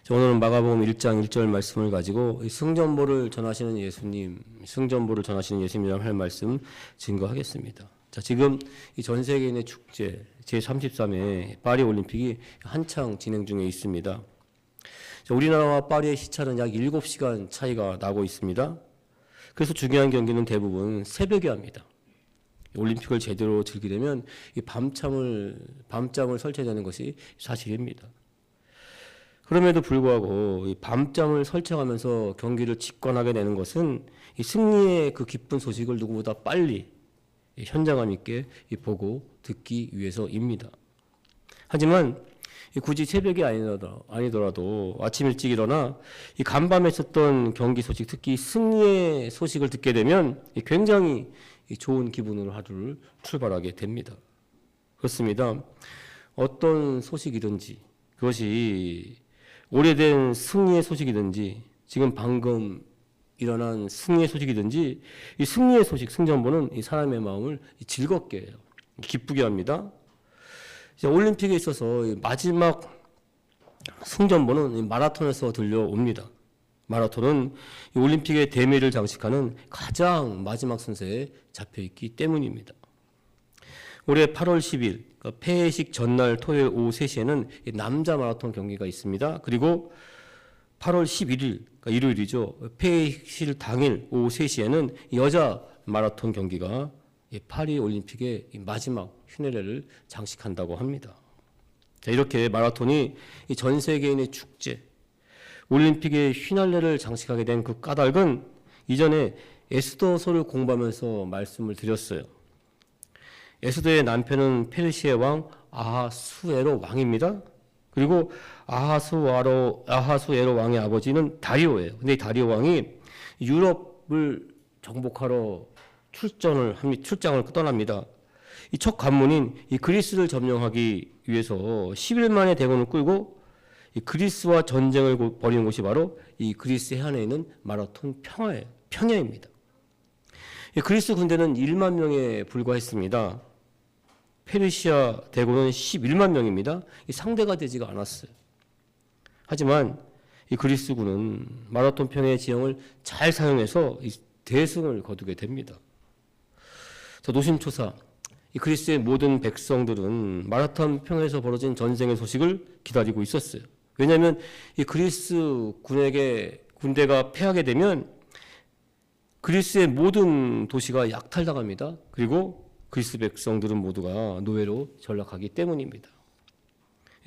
오늘은 마가복음 1장 1절 말씀을 가지고 승전보를 전하시는 예수님이랑 할 말씀 증거하겠습니다. 자, 지금 이 전 세계인의 축제 제33회 파리 올림픽이 한창 진행 중에 있습니다. 자, 우리나라와 파리의 시차는 약 7시간 차이가 나고 있습니다. 그래서 중요한 경기는 대부분 새벽에 합니다. 올림픽을 제대로 즐기려면 이 밤잠을 설쳐야 되는 것이 사실입니다. 그럼에도 불구하고 이 밤잠을 설쳐가면서 경기를 직관하게 되는 것은 이 승리의 그 기쁜 소식을 누구보다 빨리 현장감 있게 보고 듣기 위해서입니다. 하지만 굳이 새벽이 아니더라도 아침 일찍 일어나 이 간밤에 있었던 경기 소식, 특히 승리의 소식을 듣게 되면 굉장히 좋은 기분으로 하루를 출발하게 됩니다. 그렇습니다. 어떤 소식이든지 그것이 오래된 승리의 소식이든지 지금 방금 일어난 승리의 소식이든지 이 승리의 소식, 승전보는 이 사람의 마음을 즐겁게 해요. 기쁘게 합니다. 올림픽에 있어서 마지막 승전보는 마라톤에서 들려옵니다. 마라톤은 올림픽의 대미를 장식하는 가장 마지막 순서에 잡혀있기 때문입니다. 올해 8월 10일 폐회식 전날 토요일 오후 3시에는 남자 마라톤 경기가 있습니다. 그리고 8월 11일 일요일이죠. 폐회식 당일 오후 3시에는 여자 마라톤 경기가 파리 올림픽의 마지막 휘내례를 장식한다고 합니다. 자, 이렇게 마라톤이 전 세계인의 축제, 올림픽의 휘날레를 장식하게 된 그 까닭은 이전에 에스더서를 공부하면서 말씀을 드렸어요. 에스더의 남편은 페르시아의 왕 아하수에로 왕입니다. 그리고 아하수에로 왕의 아버지는 다리오예요. 근데 이 다리오 왕이 유럽을 정복하러 출장을 떠납니다. 이 첫 관문인 이 그리스를 점령하기 위해서 10일 만에 대군을 끌고 이 그리스와 전쟁을 벌이는 곳이 바로 이 그리스 해안에 있는 마라톤 평야입니다. 이 그리스 군대는 1만 명에 불과했습니다. 페르시아 대군은 11만 명입니다. 상대가 되지가 않았어요. 하지만 이 그리스군은 마라톤 평야의 지형을 잘 사용해서 대승을 거두게 됩니다. 노심초사 이 그리스의 모든 백성들은 마라톤 평야에서 벌어진 전쟁의 소식을 기다리고 있었어요. 왜냐하면 이 그리스 군대가 패하게 되면 그리스의 모든 도시가 약탈당합니다. 그리고 그리스 백성들은 모두가 노예로 전락하기 때문입니다.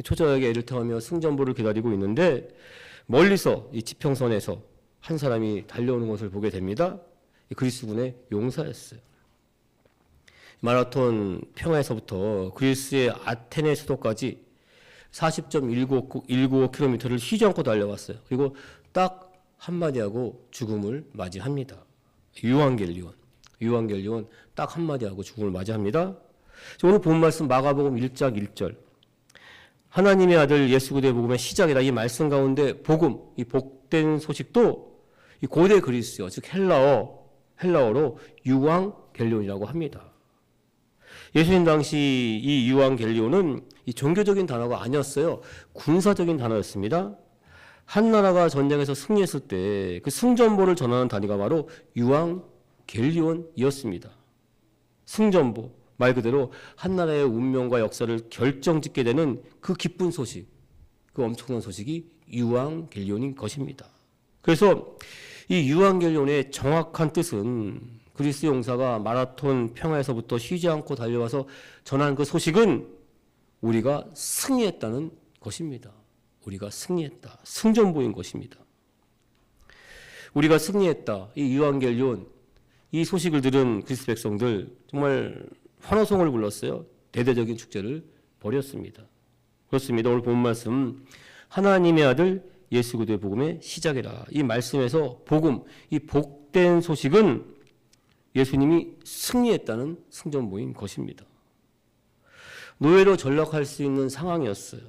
초저녁에 애를 태우며 승전보를 기다리고 있는데 멀리서 이 지평선에서 한 사람이 달려오는 것을 보게 됩니다. 그리스군의 용사였어요. 마라톤 평야에서부터 그리스의 아테네 수도까지 40.195km를 쉬지 않고 달려갔어요. 그리고 딱 한마디 하고 죽음을 맞이합니다. 유앙겔리온 딱 한마디 하고 죽음을 맞이합니다. 오늘 본 말씀 마가복음 1장 1절 하나님의 아들 예수 그리스도의 복음의 시작이다. 이 말씀 가운데 복음, 이 복된 소식도 이 고대 그리스어, 즉 헬라어로 유앙겔리온이라고 합니다. 예수님 당시 이 유앙겔리온은 이 종교적인 단어가 아니었어요. 군사적인 단어였습니다. 한 나라가 전쟁에서 승리했을 때 그 승전보를 전하는 단위가 바로 유앙겔리온이었습니다. 승전보, 말 그대로 한 나라의 운명과 역사를 결정짓게 되는 그 기쁜 소식, 그 엄청난 소식이 유앙겔리온인 것입니다. 그래서 이 유앙겔리온의 정확한 뜻은 그리스 용사가 마라톤 평야에서부터 쉬지 않고 달려와서 전한 그 소식은 우리가 승리했다는 것입니다. 우리가 승리했다. 승전보인 것입니다. 우리가 승리했다. 이 유앙겔리온, 이 소식을 들은 그리스 백성들 정말 환호성을 불렀어요. 대대적인 축제를 벌였습니다. 그렇습니다. 오늘 본 말씀 하나님의 아들 예수 그리스도의 복음의 시작이라. 이 말씀에서 복음, 이 복된 소식은 예수님이 승리했다는 승전보인 것입니다. 노예로 전락할 수 있는 상황이었어요.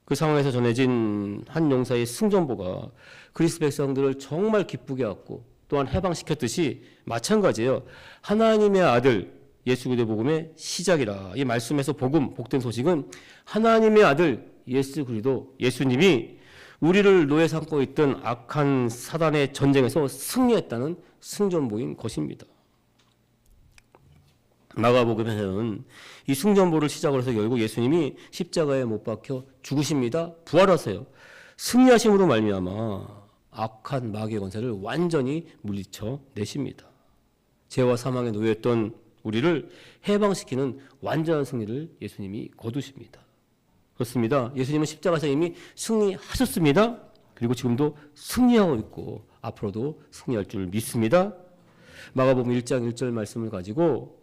그 상황에서 전해진 한 용사의 승전보가 그리스 백성들을 정말 기쁘게 하고 또한 해방시켰듯이 마찬가지예요. 하나님의 아들 예수 그리스도의 복음의 시작이라. 이 말씀에서 복음, 복된 소식은 하나님의 아들 예수 그리스도, 예수님이 우리를 노예 삼고 있던 악한 사단의 전쟁에서 승리했다는 승전보인 것입니다. 마가복음에서는 이 승전보를 시작으로 해서 결국 예수님이 십자가에 못 박혀 죽으십니다. 부활하세요. 승리하심으로 말미암아 악한 마귀의 권세를 완전히 물리쳐 내십니다. 죄와 사망에 놓여있던 우리를 해방시키는 완전한 승리를 예수님이 거두십니다. 그렇습니다. 예수님은 십자가에서 이미 승리하셨습니다. 그리고 지금도 승리하고 있고 앞으로도 승리할 줄 믿습니다. 마가복음 1장 1절 말씀을 가지고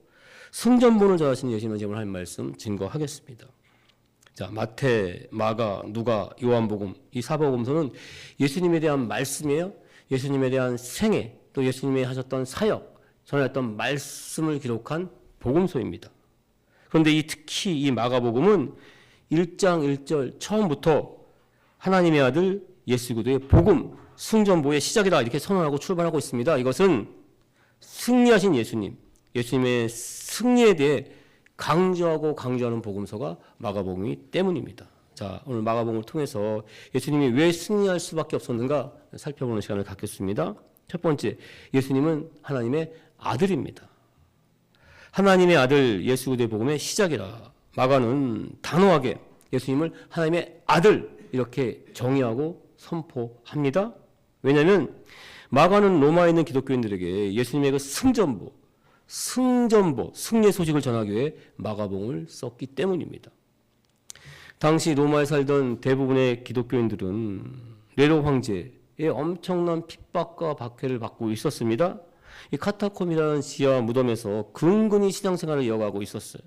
승전본을 전하신 예수님의 제목을 할 말씀 증거하겠습니다. 자, 마태, 마가, 누가, 요한복음 이 사복음서는 예수님에 대한 말씀이에요. 예수님에 대한 생애, 또 예수님이 하셨던 사역, 전했던 말씀을 기록한 복음서입니다. 그런데 특히 이 마가복음은 1장 1절 처음부터 하나님의 아들 예수 그리스도의 복음, 승전보의 시작이다 이렇게 선언하고 출발하고 있습니다. 이것은 승리하신 예수님, 예수님의 승리에 대해 강조하는 복음서가 마가복음이기 때문입니다. 자, 오늘 마가복음을 통해서 예수님이 왜 승리할 수밖에 없었는가 살펴보는 시간을 갖겠습니다. 첫 번째, 예수님은 하나님의 아들입니다. 하나님의 아들 예수 그리스도의 복음의 시작이라. 마가는 단호하게 예수님을 하나님의 아들 이렇게 정의하고 선포합니다. 왜냐하면 마가는 로마에 있는 기독교인들에게 예수님의 그 승전보, 승리의 소식을 전하기 위해 마가복음을 썼기 때문입니다. 당시 로마에 살던 대부분의 기독교인들은 네로 황제의 엄청난 핍박과 박해를 받고 있었습니다. 이 카타콤이라는 지하 무덤에서 근근히 신앙생활을 이어가고 있었어요.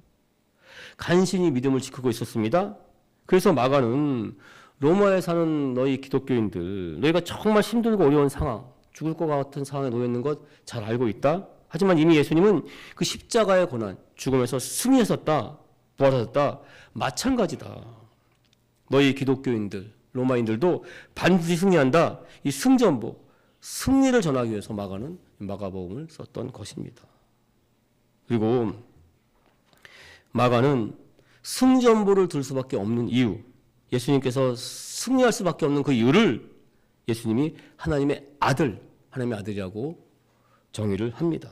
간신히 믿음을 지키고 있었습니다. 그래서 마가는 로마에 사는 너희 기독교인들, 너희가 정말 힘들고 어려운 상황, 죽을 것 같은 상황에 놓여 있는 것 잘 알고 있다. 하지만 이미 예수님은 그 십자가의 고난, 죽음에서 승리하셨다, 부활하셨다, 마찬가지다. 너희 기독교인들, 로마인들도 반드시 승리한다. 이 승전보, 승리를 전하기 위해서 마가는 마가복음을 썼던 것입니다. 그리고 마가는 승전보를 들 수밖에 없는 이유, 예수님께서 승리할 수밖에 없는 그 이유를 예수님이 하나님의 아들이라고 정의를 합니다.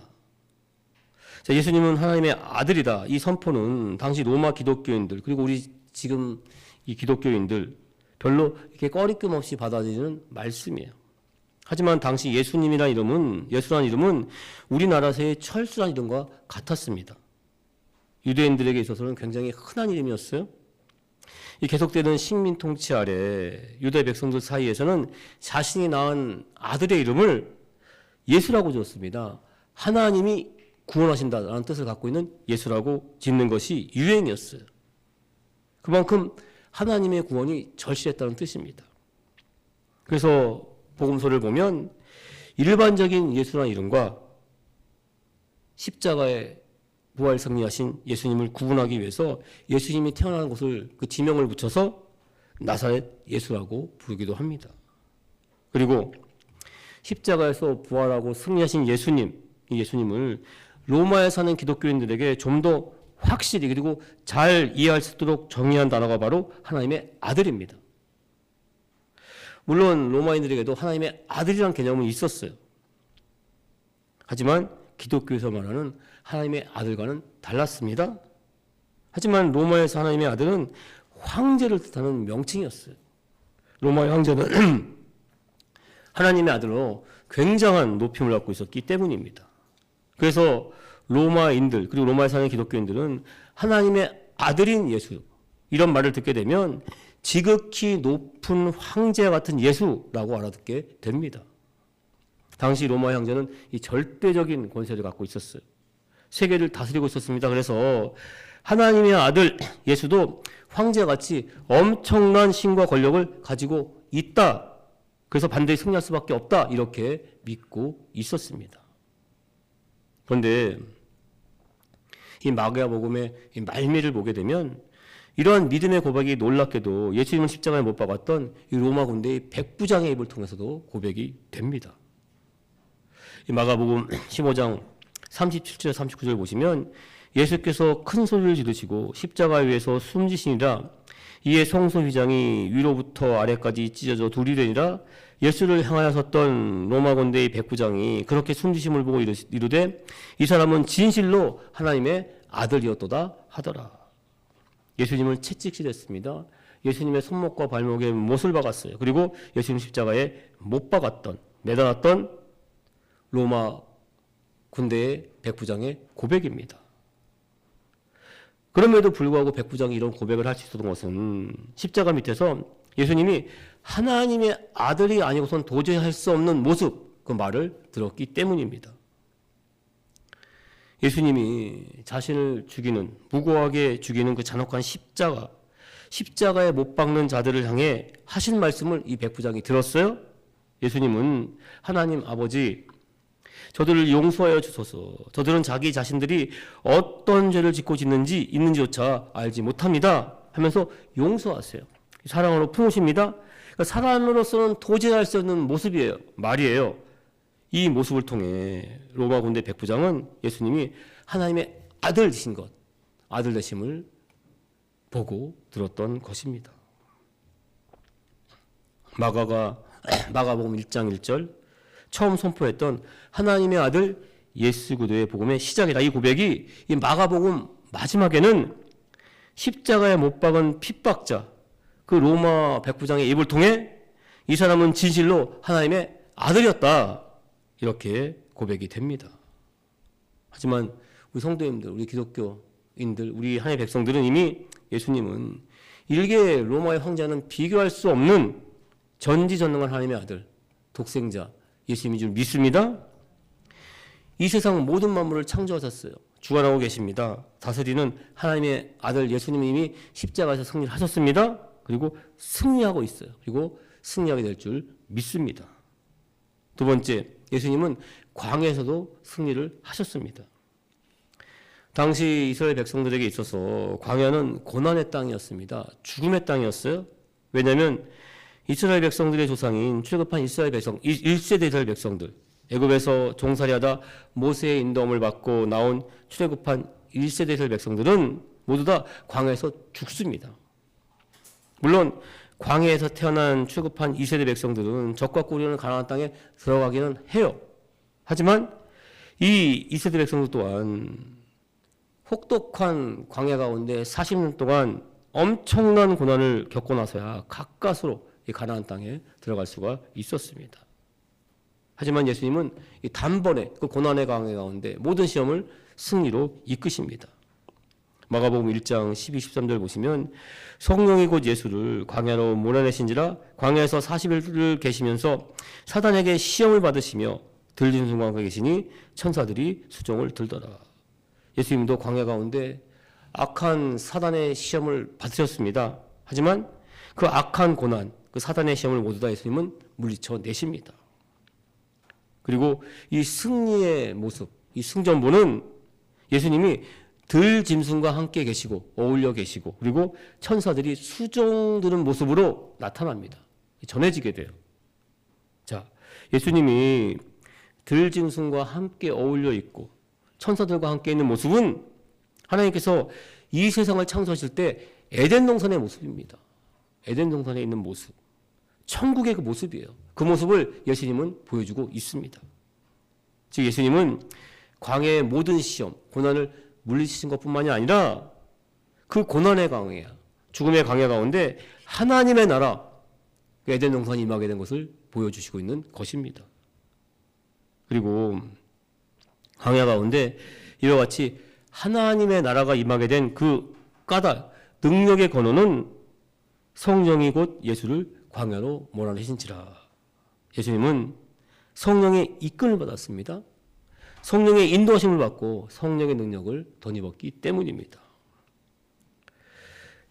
자, 예수님은 하나님의 아들이다. 이 선포는 당시 로마 기독교인들 그리고 우리 지금 이 기독교인들 별로 이렇게 꺼리낌 없이 받아들이는 말씀이에요. 하지만 당시 예수라는 이름은 우리나라에서의 철수라는 이름과 같았습니다. 유대인들에게 있어서는 굉장히 흔한 이름이었어요. 이 계속되는 식민 통치 아래 유대 백성들 사이에서는 자신이 낳은 아들의 이름을 예수라고 지었습니다. 하나님이 구원하신다라는 뜻을 갖고 있는 예수라고 짓는 것이 유행이었어요. 그만큼 하나님의 구원이 절실했다는 뜻입니다. 그래서 복음서를 보면 일반적인 예수라는 이름과 십자가에 부활 승리하신 예수님을 구분하기 위해서 예수님이 태어난 곳을 그 지명을 붙여서 나사렛 예수라고 부르기도 합니다. 그리고 십자가에서 부활하고 승리하신 예수님을 로마에 사는 기독교인들에게 좀 더 확실히 그리고 잘 이해할 수 있도록 정의한 단어가 바로 하나님의 아들입니다. 물론 로마인들에게도 하나님의 아들이라는 개념은 있었어요. 하지만 기독교에서 말하는 하나님의 아들과는 달랐습니다. 하지만 로마에서 하나님의 아들은 황제를 뜻하는 명칭이었어요. 로마의 황제는 하나님의 아들로 굉장한 높임을 갖고 있었기 때문입니다. 그래서 로마인들 그리고 로마에 사는 기독교인들은 하나님의 아들인 예수 이런 말을 듣게 되면 지극히 높은 황제와 같은 예수라고 알아듣게 됩니다. 당시 로마의 황제는 이 절대적인 권세를 갖고 있었어요. 세계를 다스리고 있었습니다. 그래서 하나님의 아들 예수도 황제같이 엄청난 힘과 권력을 가지고 있다. 그래서 반드시 승리할 수밖에 없다. 이렇게 믿고 있었습니다. 그런데 이 마가복음의 이 말미를 보게 되면 이러한 믿음의 고백이 놀랍게도 예수님을 십자가에 못 박았던 이 로마 군대의 백부장의 입을 통해서도 고백이 됩니다. 이 마가복음 15장 37절 39절 보시면 예수께서 큰 소리를 지르시고 십자가 위에서 숨지시니라 이에 성소 휘장이 위로부터 아래까지 찢어져 둘이 되니라. 예수를 향하여 섰던 로마 군대의 백부장이 그렇게 숨지심을 보고 이르되 이 사람은 진실로 하나님의 아들이었도다 하더라. 예수님을 채찍질했습니다. 예수님의 손목과 발목에 못을 박았어요. 그리고 예수님 십자가에 못 박았던, 매달았던 로마 군대의 백부장의 고백입니다. 그럼에도 불구하고 백부장이 이런 고백을 할 수 있었던 것은 십자가 밑에서 예수님이 하나님의 아들이 아니고선 도저히 할 수 없는 모습, 그 말을 들었기 때문입니다. 예수님이 자신을 죽이는, 무고하게 죽이는 그 잔혹한 십자가에 못 박는 자들을 향해 하신 말씀을 이 백부장이 들었어요. 예수님은 하나님 아버지, 저들을 용서하여 주소서. 저들은 자기 자신들이 어떤 죄를 짓고 있는지조차 알지 못합니다 하면서 용서하세요. 사랑으로 품으십니다. 그러니까 사람으로서는 도저히 할 수 없는 모습이에요. 말이에요. 이 모습을 통해 로마 군대 백부장은 예수님이 하나님의 아들이신 것, 아들 되심을 보고 들었던 것입니다. 마가복음 1장 1절 처음 선포했던 하나님의 아들 예수 그리스도의 복음의 시작이다. 이 고백이 이 마가복음 마지막에는 십자가에 못 박은 핍박자, 그 로마 백부장의 입을 통해 이 사람은 진실로 하나님의 아들이었다. 이렇게 고백이 됩니다. 하지만 우리 성도님들, 우리 기독교인들, 우리 하나님의 백성들은 이미 예수님은 일개 로마의 황제는 비교할 수 없는 전지전능한 하나님의 아들, 독생자, 예수님인 줄 믿습니다. 이 세상 모든 만물을 창조하셨어요. 주관하고 계십니다. 다스리는 하나님의 아들 예수님이 이미 십자가에서 승리를 하셨습니다. 그리고 승리하고 있어요. 그리고 승리하게 될 줄 믿습니다. 두 번째, 예수님은 광야에서도 승리를 하셨습니다. 당시 이스라엘 백성들에게 있어서 광야는 고난의 땅이었습니다. 죽음의 땅이었어요. 왜냐하면 이스라엘 백성들의 조상인 출애굽한 이스라엘 백성, 1세대 이스라엘 백성들, 애굽에서 종살이하다 모세의 인도함을 받고 나온 출애굽한 1세대 이스라엘 백성들은 모두 다 광야에서 죽습니다. 물론 광야에서 태어난 출애굽한 2세대 백성들은 적과 꿀이는 가나안 땅에 들어가기는 해요. 하지만 이 2세대 백성들 또한 혹독한 광야 가운데 40년 동안 엄청난 고난을 겪고 나서야 가까스로 이 가나안 땅에 들어갈 수가 있었습니다. 하지만 예수님은 이 단번에 그 고난의 광야 가운데 모든 시험을 승리로 이끄십니다. 마가복음 1장 12, 13절 보시면 성령이 곧 예수를 광야로 몰아내신지라 광야에서 40일을 계시면서 사단에게 시험을 받으시며 들짐승과 함께 계시니 천사들이 수종을 들더라. 예수님도 광야 가운데 악한 사단의 시험을 받으셨습니다. 하지만 그 악한 고난, 그 사단의 시험을 모두 다 예수님은 물리쳐 내십니다. 그리고 이 승리의 모습, 이 승전보는 예수님이 들짐승과 함께 계시고 어울려 계시고 그리고 천사들이 수종드는 모습으로 나타납니다. 전해지게 돼요. 자, 예수님이 들짐승과 함께 어울려 있고 천사들과 함께 있는 모습은 하나님께서 이 세상을 창조하실 때 에덴 동산의 모습입니다. 에덴 동산에 있는 모습, 천국의 그 모습이에요. 그 모습을 예수님은 보여주고 있습니다. 즉 예수님은 광야의 모든 시험, 고난을 물리치신 것뿐만이 아니라 그 고난의 광야, 죽음의 광야 가운데 하나님의 나라, 에덴 동산이 임하게 된 것을 보여주시고 있는 것입니다. 그리고 광야 가운데 이와 같이 하나님의 나라가 임하게 된 그 까닭, 능력의 권한은 성령이 곧 예수를 광야로 몰아내신지라. 예수님은 성령의 이끌을 받았습니다. 성령의 인도하심을 받고 성령의 능력을 덧입었기 때문입니다.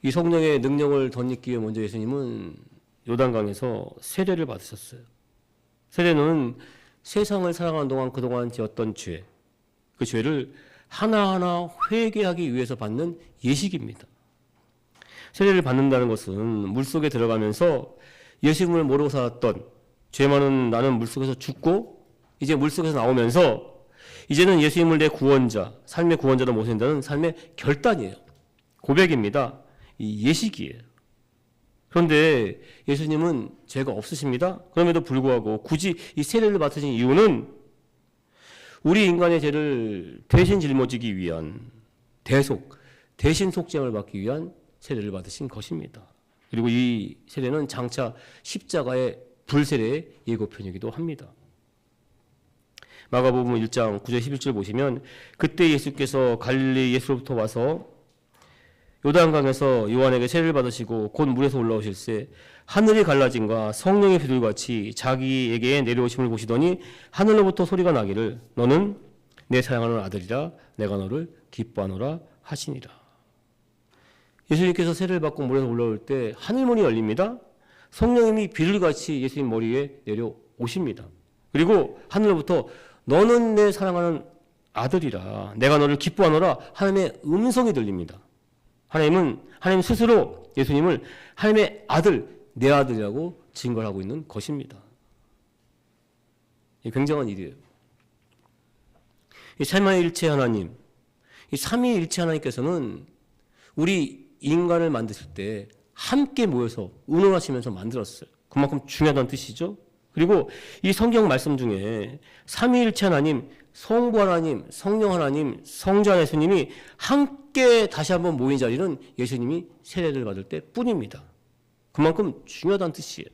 이 성령의 능력을 덧입기 위해 먼저 예수님은 요단강에서 세례를 받으셨어요. 세례는 세상을 살아가는 동안 그동안 지었던 죄, 그 죄를 하나하나 회개하기 위해서 받는 예식입니다. 세례를 받는다는 것은 물속에 들어가면서 예수님을 모르고 살았던 죄 많은 나는 물속에서 죽고 이제 물속에서 나오면서 이제는 예수님을 내 구원자, 삶의 구원자로 모신다는 삶의 결단이에요. 고백입니다. 이 예식이에요. 그런데 예수님은 죄가 없으십니다. 그럼에도 불구하고 굳이 이 세례를 맡으신 이유는 우리 인간의 죄를 대신 짊어지기 위한 대신 속죄를 받기 위한 세례를 받으신 것입니다. 그리고 이 세례는 장차 십자가의 불세례의 예고편이기도 합니다. 마가복음 1장 9절 11절 보시면 그때 예수께서 갈릴리 예수로부터 와서 요단강에서 요한에게 세례를 받으시고 곧 물에서 올라오실새 하늘이 갈라짐과 성령의 비둘같이 자기에게 내려오심을 보시더니 하늘로부터 소리가 나기를 너는 내 사랑하는 아들이라 내가 너를 기뻐하노라 하시니라. 예수님께서 세례를 받고 물에서 올라올 때 하늘문이 열립니다. 성령님이 비둘같이 예수님 머리에 내려오십니다. 그리고 하늘로부터 너는 내 사랑하는 아들이라 내가 너를 기뻐하노라 하나님의 음성이 들립니다. 하나님 스스로 예수님을 하나님의 아들, 내 아들이라고 증거를 하고 있는 것입니다. 굉장한 일이에요. 이 삼위일체 하나님, 이 삼위일체 하나님께서는 우리 인간을 만드실 때 함께 모여서 의논하시면서 만들었어요. 그만큼 중요하다는 뜻이죠. 그리고 이 성경 말씀 중에 삼위일체 하나님, 성부 하나님, 성령 하나님, 성자 예수님이 함께 다시 한번 모인 자리는 예수님이 세례를 받을 때 뿐입니다. 그만큼 중요하다는 뜻이에요.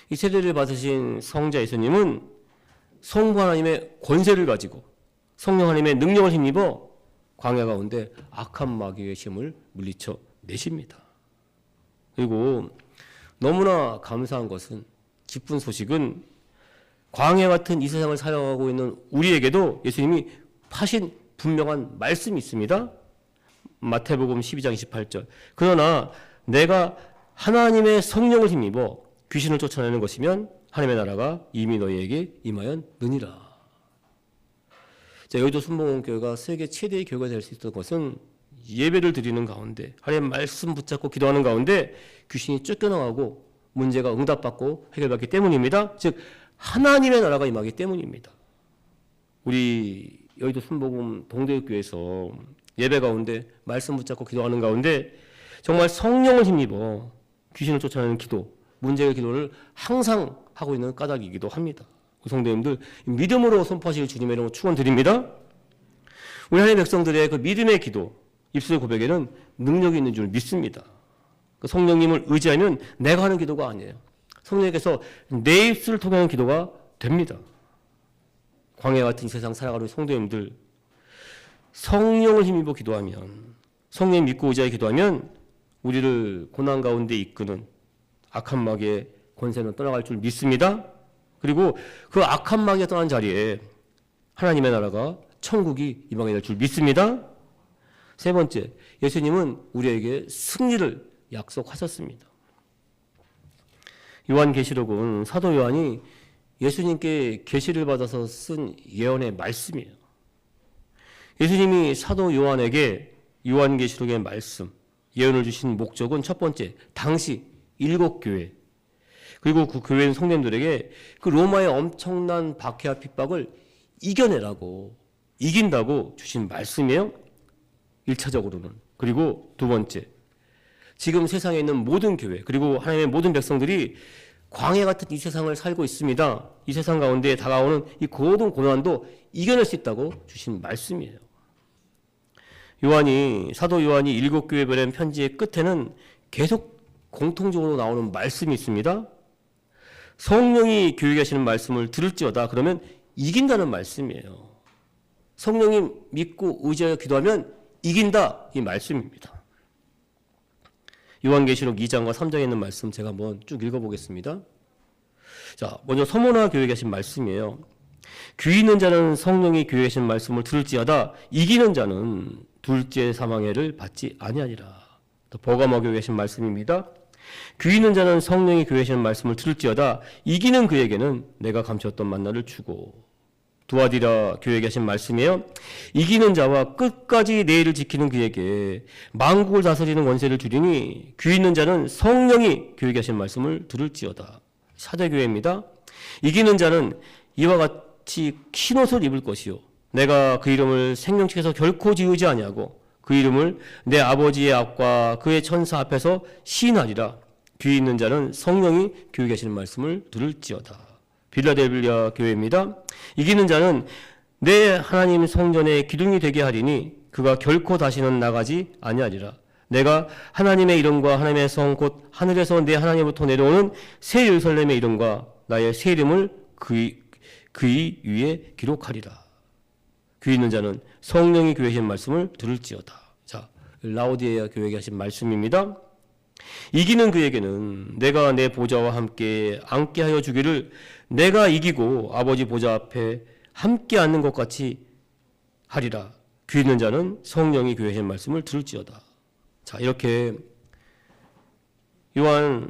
이 세례를 받으신 성자 예수님은 성부 하나님의 권세를 가지고 성령 하나님의 능력을 힘입어 광야 가운데 악한 마귀의 힘을 물리쳐 내십니다. 그리고 너무나 감사한 것은, 기쁜 소식은 광야 같은 이 세상을 살아가고 있는 우리에게도 예수님이 하신 분명한 말씀이 있습니다. 마태복음 12장 28절. 그러나 내가 하나님의 성령을 힘입어 귀신을 쫓아내는 것이면 하나님의 나라가 이미 너희에게 임하였느니라. 여의도 순복음교회가 세계 최대의 교회가 될 수 있었던 것은 예배를 드리는 가운데, 하나님의 말씀 붙잡고 기도하는 가운데 귀신이 쫓겨나가고 문제가 응답받고 해결받기 때문입니다. 즉 하나님의 나라가 임하기 때문입니다. 우리 여의도 순복음 동대교회에서 예배 가운데 말씀 붙잡고 기도하는 가운데 정말 성령을 힘입어 귀신을 쫓아내는 기도, 문제 해결 기도를 항상 하고 있는 까닭이기도 합니다. 성도님들, 믿음으로 선포하실 주님의 이름으로 축원드립니다. 우리 하나님의 백성들의 그 믿음의 기도, 입술의 고백에는 능력이 있는 줄 믿습니다. 그 성령님을 의지하면 내가 하는 기도가 아니에요. 성령님께서 내 입술을 통해 하는 기도가 됩니다. 광야 같은 세상 살아가는 성도님들, 성령을 힘입어 기도하면, 성령 믿고 의지하여 기도하면 우리를 고난 가운데 이끄는 악한 마귀의 권세는 떠나갈 줄 믿습니다. 그리고 그 악한 마귀가 떠난 자리에 하나님의 나라가, 천국이 임하게 될 줄 믿습니다. 세 번째, 예수님은 우리에게 승리를 약속하셨습니다. 요한계시록은 사도 요한이 예수님께 계시를 받아서 쓴 예언의 말씀이에요. 예수님이 사도 요한에게 요한계시록의 말씀, 예언을 주신 목적은 첫 번째, 당시 7교회, 그리고 그 교회 성도님들에게 그 로마의 엄청난 박해와 핍박을 이겨내라고, 이긴다고 주신 말씀이에요. 1차적으로는. 그리고 두 번째, 지금 세상에 있는 모든 교회, 그리고 하나님의 모든 백성들이 광야 같은 이 세상을 살고 있습니다. 이 세상 가운데 다가오는 이 모든 고난도 이겨낼 수 있다고 주신 말씀이에요. 사도 요한이 7교회에 보낸 편지의 끝에는 계속 공통적으로 나오는 말씀이 있습니다. 성령이 교회에 하시는 말씀을 들을지어다. 그러면 이긴다는 말씀이에요. 성령님 믿고 의지하여 기도하면 이긴다, 이 말씀입니다. 요한계시록 2장과 3장에 있는 말씀 제가 한번 쭉 읽어보겠습니다. 자, 먼저 서머나 교회에 계신 말씀이에요. 귀 있는 자는 성령이 교회에 계신 말씀을 들을지어다. 이기는 자는 둘째 사망해를 받지 아니하니라. 또 버가모 교회에 계신 말씀입니다. 귀 있는 자는 성령이 교회에 계신 말씀을 들을지어다. 이기는 그에게는 내가 감추었던 만나를 주고. 두아디라 교회에 계신 말씀이에요. 이기는 자와 끝까지 내 일을 지키는 그에게 만국을 다스리는 권세를 주리니 귀 있는 자는 성령이 교회에 계신 말씀을 들을지어다. 사대교회입니다. 이기는 자는 이와 같이 흰옷을 입을 것이요 내가 그 이름을 생명책에서 결코 지우지 아니하고 그 이름을 내 아버지의 앞과 그의 천사 앞에서 시인하리라. 귀 있는 자는 성령이 교육하시는 말씀을 들을지어다. 빌라델비아 교회입니다. 이기는 자는 내 하나님 성전의 기둥이 되게 하리니 그가 결코 다시는 나가지 아니하리라. 내가 하나님의 이름과 하나님의 성 곧 하늘에서 내 하나님으로부터 내려오는 새 예루살렘의 이름과 나의 새 이름을 그의 위에 기록하리라. 귀 있는 자는 성령이 교회에 하신 말씀을 들을지어다. 자, 라오디게아 교회에 하신 말씀입니다. 이기는 그에게는 내가 내 보좌와 함께 앉게 하여 주기를 내가 이기고 아버지 보좌 앞에 함께 앉는 것 같이 하리라. 귀 있는 자는 성령이 교회에 하신 말씀을 들을지어다. 자, 이렇게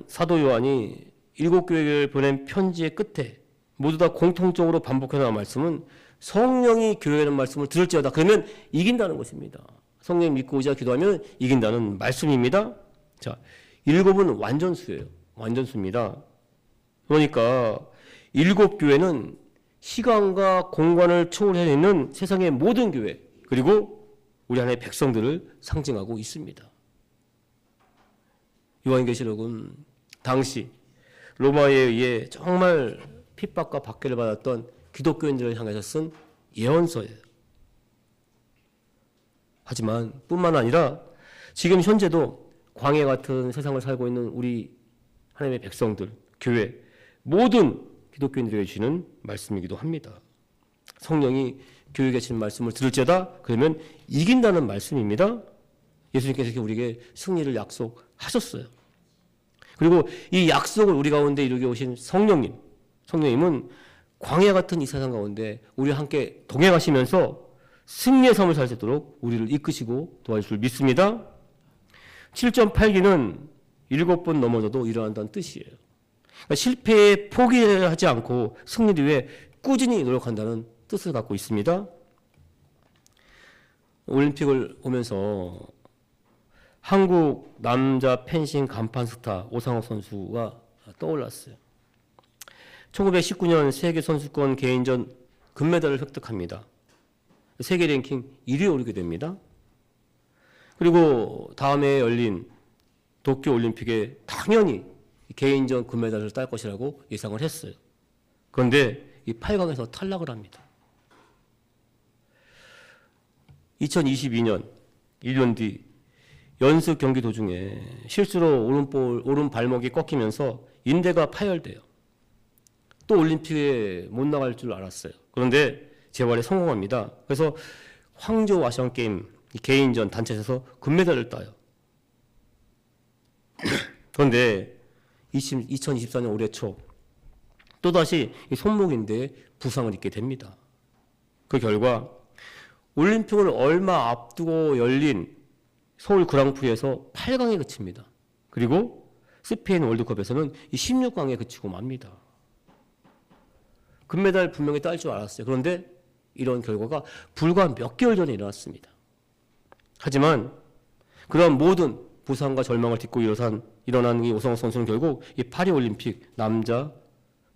사도 요한이 7교회를 보낸 편지의 끝에 모두 다 공통적으로 반복해 나온 말씀은 성령이 교회라는 말씀을 들을지어다. 그러면 이긴다는 것입니다. 성령 믿고 의지하고 기도하면 이긴다는 말씀입니다. 자, 7은 완전수예요. 완전수입니다. 그러니까 7교회는 시간과 공간을 초월해 있는 세상의 모든 교회 그리고 우리 하나의 백성들을 상징하고 있습니다. 요한계시록은 당시 로마에 의해 정말 핍박과 박해를 받았던 기독교인들을 향해서 쓴 예언서예요. 하지만 뿐만 아니라 지금 현재도 광야 같은 세상을 살고 있는 우리 하나님의 백성들, 교회, 모든 기독교인들에게 주시는 말씀이기도 합니다. 성령이 교회에 계시는 말씀을 들을지어다 그러면 이긴다는 말씀입니다. 예수님께서 우리에게 승리를 약속하셨어요. 그리고 이 약속을 우리 가운데 이루게 오신 성령님은 광야 같은 이 세상 가운데 우리와 함께 동행하시면서 승리의 삶을 살 수 있도록 우리를 이끄시고 도와줄 줄 믿습니다. 7.8기는 7번 넘어져도 일어난다는 뜻이에요. 그러니까 실패에 포기하지 않고 승리를 위해 꾸준히 노력한다는 뜻을 갖고 있습니다. 올림픽을 보면서 한국 남자 펜싱 간판 스타 오상욱 선수가 떠올랐어요. 1919년 세계선수권 개인전 금메달을 획득합니다. 세계 랭킹 1위에 오르게 됩니다. 그리고 다음에 열린 도쿄올림픽에 당연히 개인전 금메달을 딸 것이라고 예상을 했어요. 그런데 이 8강에서 탈락을 합니다. 2022년 1년 뒤 연습 경기 도중에 실수로 오른 발목이 꺾이면서 인대가 파열돼요. 또 올림픽에 못 나갈 줄 알았어요. 그런데 재활에 성공합니다. 그래서 황조 아시안게임 개인전 단체에서 금메달을 따요. 그런데 2024년 올해 초 또다시 손목인데 부상을 입게 됩니다. 그 결과 올림픽을 얼마 앞두고 열린 서울 그랑프리에서 8강에 그칩니다. 그리고 스페인 월드컵에서는 16강에 그치고 맙니다. 금메달 분명히 딸 줄 알았어요. 그런데 이런 결과가 불과 몇 개월 전에 일어났습니다. 하지만 그런 모든 부상과 절망을 딛고 일어난 이 오상욱 선수는 결국 이 파리올림픽 남자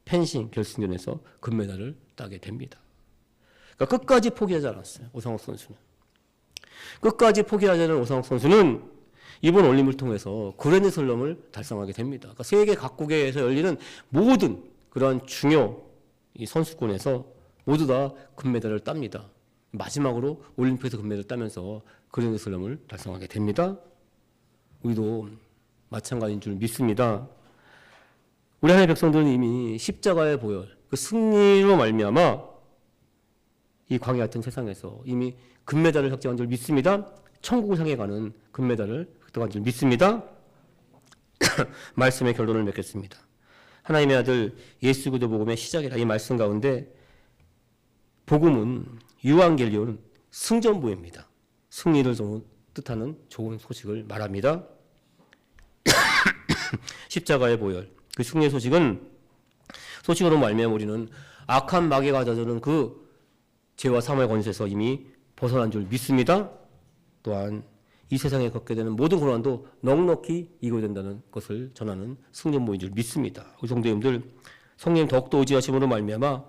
펜싱 결승전에서 금메달을 따게 됩니다. 그러니까 끝까지 포기하지 않았어요. 오상욱 선수는. 끝까지 포기하지 않은 오상욱 선수는 이번 올림픽을 통해서 그랜드슬럼을 달성하게 됩니다. 그러니까 세계 각국에서 열리는 모든 그런 중요 이 선수권에서 모두 다 금메달을 땁니다. 마지막으로 올림픽에서 금메달을 따면서 그랜드슬럼을 달성하게 됩니다. 우리도 마찬가지인 줄 믿습니다. 우리 하나님의 백성들은 이미 십자가의 보혈, 그 승리로 말미암아 이 광야 같은 세상에서 이미 금메달을 획득한 줄 믿습니다. 천국을 향해 가는 금메달을 획득한 줄 믿습니다. 말씀의 결론을 맺겠습니다. 하나님의 아들 예수 그리스도 복음의 시작이라 이 말씀 가운데 복음은 유앙겔리온 승전부입니다. 승리를 뜻하는 좋은 소식을 말합니다. 십자가의 보혈, 그 승리의 소식으로 말미암아 우리는 악한 마귀가 가져오는 그 죄와 사망의 권세에서 이미 벗어난 줄 믿습니다. 또한 이 세상에 겪게 되는 모든 고난도 넉넉히 이겨야 된다는 것을 전하는 승전보인 줄 믿습니다. 우리 성도님들 성령 더욱더 의지하심으로 말미암아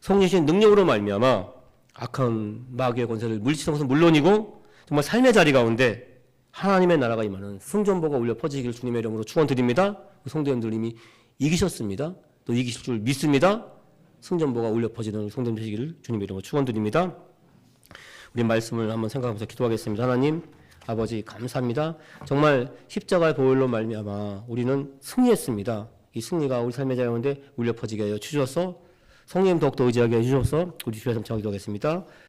성령신 능력으로 말미암아 악한 마귀의 권세를 물리치는 것은 물론이고 정말 삶의 자리 가운데 하나님의 나라가 임하는 승전보가 울려 퍼지기를 주님의 이름으로 축원드립니다. 성도님들 이미 이기셨습니다. 또 이기실 줄 믿습니다. 승전보가 울려 퍼지는 성도님 되시기를 주님의 이름으로 축원드립니다. 우리 말씀을 한번 생각하면서 기도하겠습니다. 하나님 아버지 감사합니다. 정말 십자가의 보혈로 말미암아 우리는 승리했습니다. 이 승리가 우리 삶의 자리 가운데 울려 퍼지게 하여 주셔서 성령 더욱더 의지하게 해주셔서 우리 주의 삼창 기도하겠습니다.